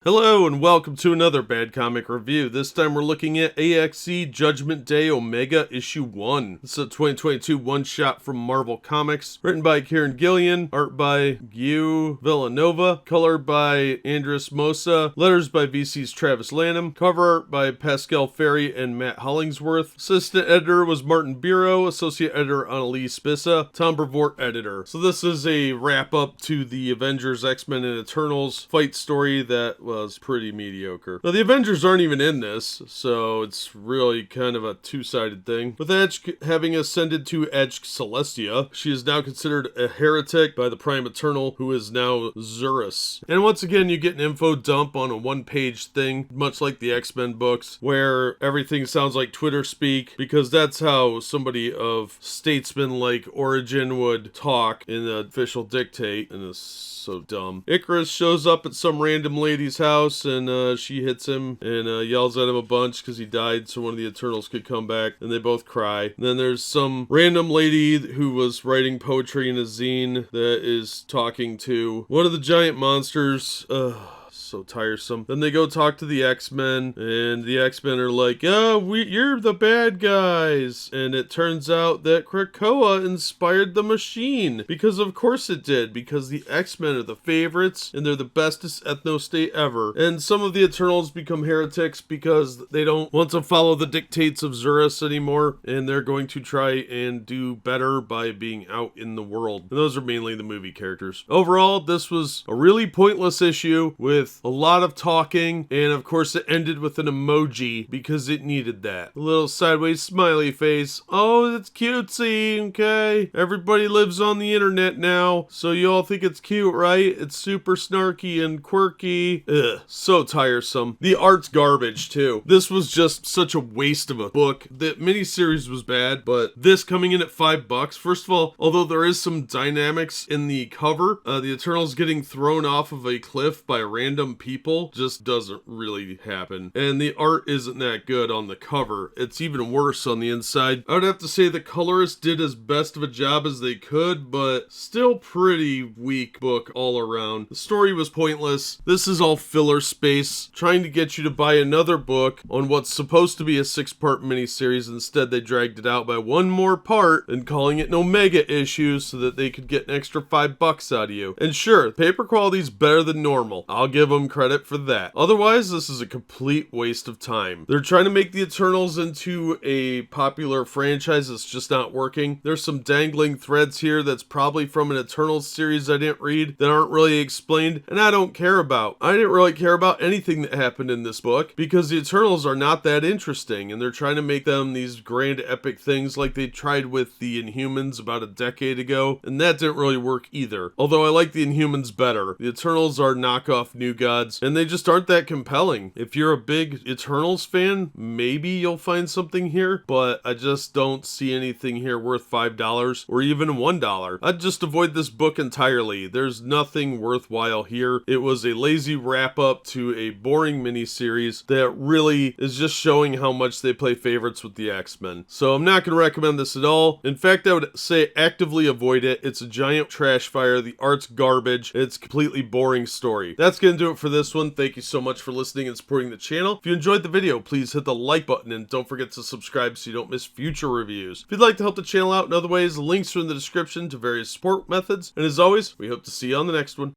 Hello and welcome to another Bad Comic Review. This time we're looking at A.X.E. Judgement Day Omega Issue 1. This is a 2022 one-shot from Marvel Comics. Written by Kieron Gillen, art by Guiu, Vilanova, colored by Mossa, letters by VC's Travis Lanham, cover art by Pasqual, Ferry, and Matt Hollingsworth. Assistant editor was Martin Biro, associate editor Annalise Spissa, Tom Brevoort editor. So this is a wrap-up to the Avengers, X-Men, and Eternals fight story that was pretty mediocre. Now, the Avengers aren't even in this, so it's really kind of a two-sided thing. With A.X.E. having ascended to Celestia, she is now considered a heretic by the Prime Eternal, who is now Zurus. And once again, you get an info dump on a one-page thing, much like the X-Men books, where everything sounds like Twitter speak, because that's how somebody of statesman-like origin would talk in the official dictate, and it's so dumb. Icarus shows up at some random lady's house and she hits him and yells at him a bunch because he died so one of the Eternals could come back, and they both cry. And then there's some random lady who was writing poetry in a zine that is talking to one of the giant monsters. So tiresome. Then they go talk to the X-Men, and the X-Men are like, you're the bad guys. And it turns out that Krakoa inspired the Machine, because of course it did, because the X-Men are the favorites and they're the bestest ethno-state ever. And some of the Eternals become heretics because they don't want to follow the dictates of Zurus anymore, and they're going to try and do better by being out in the world. And those are mainly the movie characters. Overall, this was a really pointless issue with a lot of talking, and of course it ended with an emoji because it needed that. A little sideways smiley face. Oh, it's cutesy, okay? Everybody lives on the internet now, so you all think it's cute, right? It's super snarky and quirky. Ugh, so tiresome. The art's garbage, too. This was just such a waste of a book. The miniseries was bad, but this coming in at $5, first of all, although there is some dynamics in the cover, the Eternals getting thrown off of a cliff by random people just doesn't really happen, and the art isn't that good on the cover. It's even worse on the inside. I would have to say the colorists did as best of a job as they could, but still pretty weak book all around. The story was pointless. This is all filler space trying to get you to buy another book on what's supposed to be a 6-part miniseries. Instead, they dragged it out by one more part and calling it an Omega issue so that they could get an extra $5 out of you. And sure, paper quality's better than normal. I'll give them credit for that. Otherwise, this is a complete waste of time. They're trying to make the Eternals into a popular franchise that's just not working. There's some dangling threads here that's probably from an Eternals series I didn't read that aren't really explained, and I don't care about. I didn't really care about anything that happened in this book because the Eternals are not that interesting, and they're trying to make them these grand epic things like they tried with the Inhumans about a decade ago, and that didn't really work either. Although I like the Inhumans better. The Eternals are knockoff New Gods, and they just aren't that compelling. If you're a big Eternals fan, maybe you'll find something here, but I just don't see anything here worth $5 or even $1. I'd just avoid this book entirely. There's nothing worthwhile here. It was a lazy wrap-up to a boring miniseries that really is just showing how much they play favorites with the X-Men. So I'm not going to recommend this at all. In fact, I would say actively avoid it. It's a giant trash fire. The art's garbage. It's a completely boring story. That's going to do it for this one. Thank you so much for listening and supporting the channel. If you enjoyed the video, please hit the like button and don't forget to subscribe so you don't miss future reviews. If you'd like to help the channel out in other ways, links are in the description to various support methods. And as always, we hope to see you on the next one.